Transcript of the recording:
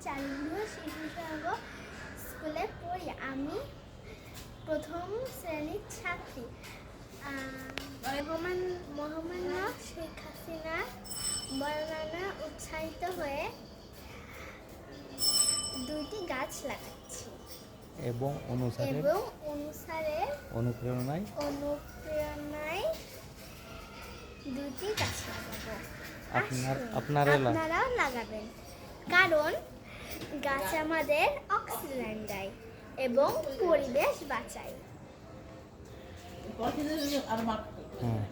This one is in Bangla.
চারুগৃহ শিশু সংঘ স্কুলে পড়ি। আমি প্রথম শ্রেণীর ছাত্রী। মহামান্য শেখ হাসিনার বর্ণনা উৎসাহিত হয়ে 2টি গাছ লাগাচ্ছি এবং অনুপ্রেরণায় 2টি গাছ লাগাবো। আপনারাও লাগাবেন, কারণ গাছ আমাদের অক্সিজেন দেয় এবং পরিবেশ বাঁচায়। হ্যাঁ।